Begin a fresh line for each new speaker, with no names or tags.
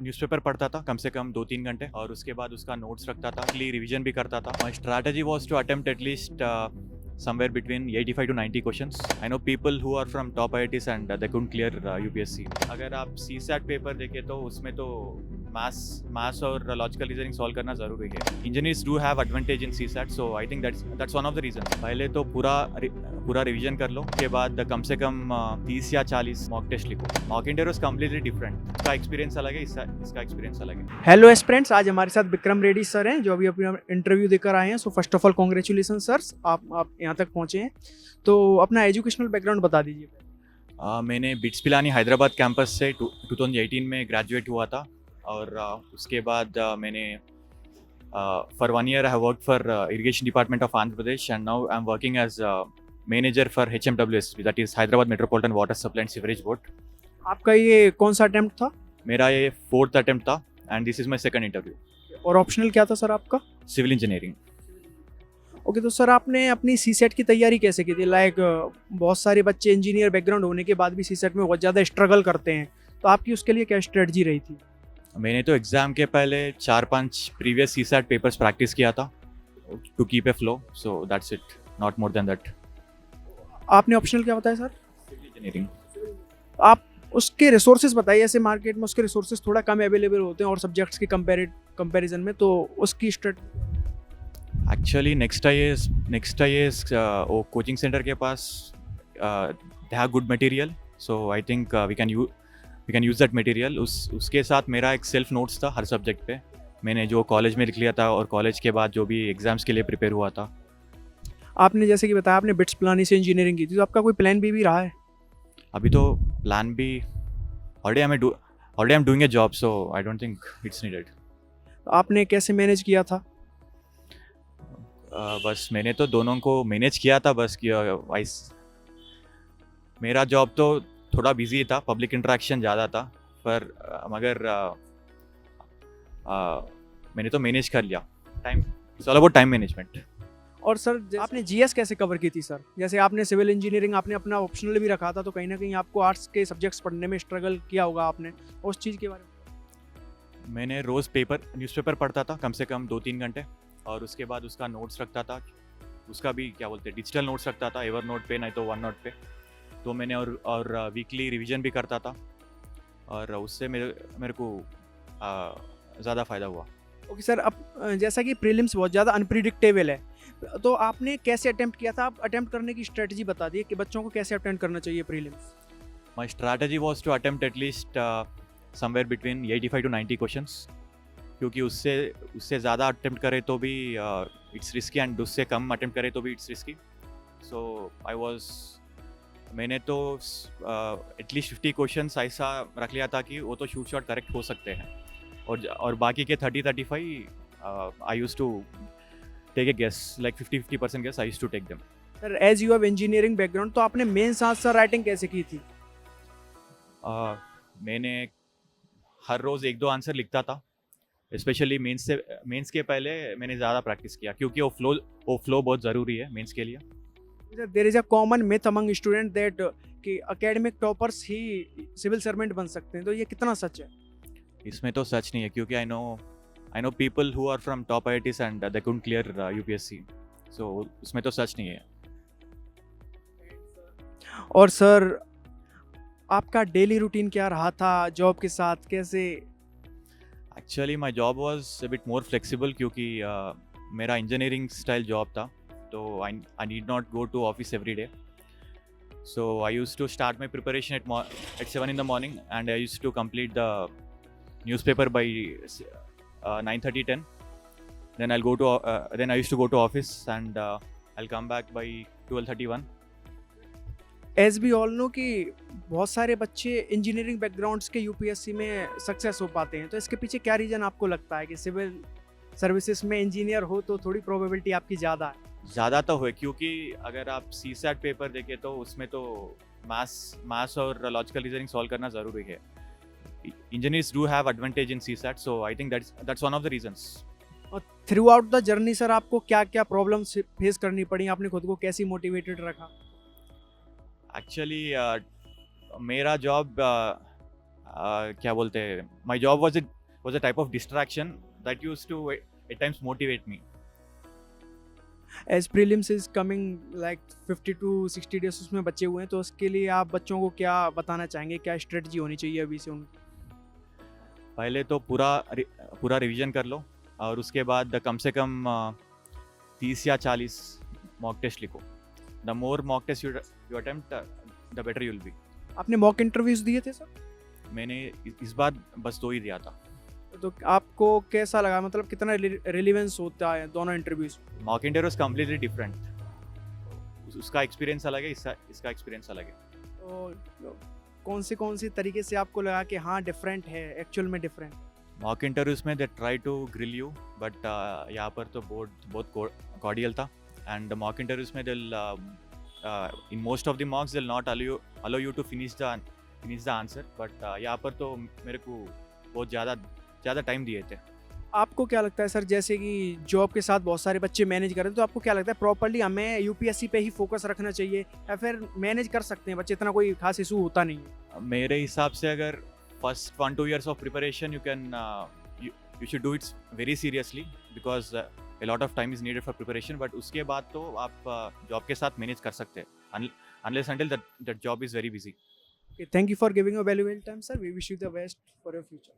Newspaper पढ़ता था कम से कम 2-3 घंटे और उसके बाद उसका नोट्स रखता था, रिवीजन भी करता था। My strategy was to attempt at least somewhere between 85 to 90 questions. I know people who are from top IITs and they couldn't clear UPSC. अगर आप CSAT पेपर देखें तो उसमें तो मैथ्स और लॉजिकल रीजनिंग सॉल्व करना ज़रूरी है। Engineers do have advantage in CSAT, so I think that's one of the reason. पहले तो पूरा रिवीजन कर लो, उसके बाद कम से कम 30 या 40 मॉक टेस्ट लिखो। मॉक इंटरव्यू कम्प्लीटली डिफरेंट, इसका एक्सपीरियंस अलग है, इसका एक्सपीरियंस अलग है।
हेलो एस्पिरेंट्स, आज हमारे साथ विक्रम रेड्डी सर हैं जो अभी अपना इंटरव्यू देकर आए हैं। So first of all congratulation sir, आप यहाँ तक पहुँचे हैं। तो अपना एजुकेशनल बैकग्राउंड बता दीजिए।
मैंने बिट्स पिलानी हैदराबाद कैंपस से 2018 में ग्रेजुएट हुआ था और उसके बाद मैंने for 1 year I have worked for irrigation department of Andhra Pradesh and now I am working as manager for HMWS, that is Hyderabad metropolitan water supply and sewerage board.
आपका ये कौन सा अटेम्प्ट था?
मेरा ये 4th अटेम्प्ट था and this is my second interview.
और optional क्या था सर आपका?
Civil engineering.
ओके, तो सर आपने अपनी CSAT की तैयारी कैसे की थी? लाइक बहुत सारे बच्चे इंजीनियर बैकग्राउंड होने के बाद भी CSAT में बहुत ज़्यादा स्ट्रगल करते हैं, तो आपकी उसके लिए क्या स्ट्रेटजी रही थी?
मैंने तो एग्ज़ाम के पहले 4-5 प्रीवियस CSAT पेपर्स प्रैक्टिस किया था to keep a flow, so that's it, not more than that.
आपने ऑप्शनल क्या बताया सर?
Civil engineering.
आप उसके रिसोर्सेज बताइए। ऐसे मार्केट में उसके रिसोर्सेज थोड़ा कम अवेलेबल होते हैं और सब्जेक्ट्स के कंपैरिजन में, तो उसकी
एक्चुअली नेक्स्ट आई वो कोचिंग सेंटर के पास they have good material, so I think we can use that material. उसके साथ मेरा एक सेल्फ नोट्स था हर सब्जेक्ट पे, मैंने जो कॉलेज में लिख लिया था और कॉलेज के बाद जो भी एग्जाम्स के लिए प्रिपेयर हुआ था।
आपने जैसे कि बताया आपने बिट्स पिलानी से इंजीनियरिंग की थी, तो आपका कोई प्लान भी रहा है?
अभी तो प्लान भी already I am doing a job, so I don't think it's needed.
तो आपने कैसे मैनेज किया था?
बस मैंने तो दोनों को मैनेज किया था, बस वाइस मेरा जॉब तो थोड़ा बिजी था, पब्लिक इंटरेक्शन ज़्यादा था, पर मगर मैंने तो मैनेज कर लिया। Time, it's all about time management.
और सर आपने GS कैसे कवर की थी सर? जैसे आपने सिविल इंजीनियरिंग आपने अपना ऑप्शनल भी रखा था, तो कहीं ना कहीं आपको आर्ट्स के सब्जेक्ट्स पढ़ने में स्ट्रगल किया होगा आपने, उस चीज़ के बारे में?
मैंने रोज़ न्यूज़पेपर पढ़ता था कम से कम 2-3 घंटे और उसके बाद उसका नोट्स रखता था, उसका भी क्या बोलते हैं डिजिटल नोट्स रखता था, एवर नोट पे नहीं तो वन नोट पे। तो मैंने और वीकली रिवीजन भी करता था और उससे मेरे को ज़्यादा फ़ायदा हुआ।
ओके सर, अब जैसा कि प्रीलिम्स बहुत ज़्यादा अनप्रिडिक्टेबल है, तो आपने कैसे अटेम्प्ट किया था? आप अटेम्प्ट करने की स्ट्रेटजी बता दिए कि बच्चों को कैसे अटेम्प्ट करना चाहिए prelims.
My strategy was to attempt at least somewhere between 85 to 90 questions, क्योंकि उससे ज़्यादा अटेम्प्ट करे तो भी इट्स रिस्की एंड उससे कम अटेम्प्ट करे तो भी इट्स रिस्की। सो मैंने तो एटलीस्ट 50 क्वेश्चंस ऐसा रख लिया था कि वो तो शूट शॉट करेक्ट हो सकते हैं और बाकी के 30-35 I used to take a guess, like 50% guess I used to take them.
Sir as you have engineering background, तो आपने मेंस आंसर राइटिंग कैसे की थी?
मैंने हर रोज़ 1-2 आंसर लिखता था, स्पेशली मेंस के पहले मैंने ज़्यादा प्रैक्टिस किया, क्योंकि वो फ्लो बहुत ज़रूरी है मेंस के लिए।
There is a common myth among student that कि एकेडमिक टॉपर्स ही सिविल सर्वेंट बन सकते हैं, तो ये कितना सच है?
इसमें तो सच नहीं है, क्योंकि I know people who are from top IITs and they couldn't clear UPSC, so उसमें तो सच नहीं है।
और सर आपका डेली रूटीन क्या रहा था जॉब के साथ? कैसे?
Actually my job was a bit more flexible, क्योंकि मेरा इंजीनियरिंग स्टाइल जॉब था, तो I need not go to office every day. So I used to start my preparation at 7 in the morning and I used to complete the newspaper by 9:30-10. Then I used to go to office and I'll come back by 12:31.
As we all know कि बहुत सारे बच्चे engineering backgrounds के UPSC में success हो पाते हैं, तो इसके पीछे क्या रीज़न आपको लगता है कि सिविल सर्विसेज में इंजीनियर हो तो थोड़ी प्रोबेबिलिटी आपकी ज़्यादा है?
ज़्यादा तो है, क्योंकि अगर आप CSAT पेपर देखें तो उसमें तो मैथ्स और लॉजिकल रीजनिंग सॉल्व करना ज़रूरी है। Engineers do have advantage in CSAT, so I think that's one of the reasons.
और throughout the journey sir आपको क्या क्या प्रॉब्लम्स फेस करनी पड़ी? आपने खुद को कैसी मोटिवेटेड रखा?
एक्चुअली मेरा जॉब क्या बोलते हैं, my job was a type of distraction that use to at times motivate me.
As prelims is coming like 50 to 60 days उसमें बचे हुए हैं, तो उसके लिए आप बच्चों को क्या बताना चाहेंगे, क्या स्ट्रेटजी होनी चाहिए अभी से उनकी?
पहले तो पूरा रिवीजन कर लो, और उसके बाद कम से कम 30 या 40 मॉक टेस्ट लिखो. The more mock test you attempt, the better you will be.
आपने मॉक इंटरव्यूज दिए थे सर?
मैंने इस बार बस 2 ही दिया था.
तो आपको कैसा लगा, मतलब कितना रिलेवेंस होता है दोनों interviews?
Mock interview completely different. उसका एक्सपीरियंस अलग है, इसका एक्सपीरियंस अलग है.
तो कौन सी तरीके से आपको लगा कि हाँ डिफरेंट है, एक्चुअल में डिफरेंट?
मॉक इंटरव्यूज में they try to grill you, but यहाँ पर तो बहुत कॉर्डियल था. एंड मॉक इंटरव्यूज में they'll in most of the mocks they'll not allow you to finish the answer, but यहाँ पर तो मेरे को बहुत ज़्यादा टाइम दिए थे.
आपको क्या लगता है सर, जैसे कि जॉब के साथ बहुत सारे बच्चे मैनेज कर रहे हैं, तो आपको क्या लगता है प्रॉपर्ली हमें यूपीएससी पे ही फोकस रखना चाहिए, या फिर मैनेज कर सकते हैं बच्चे, इतना कोई खास इशू होता नहीं है?
मेरे हिसाब से अगर first 1-2 years of preparation you should do it very seriously, because a lot of time is needed for preparation. But उसके बाद तो आप जॉब के साथ मैनेज कर सकते हैं, unless until that job is very busy.
Thank you for giving a valuable time sir, we wish you the best for your future.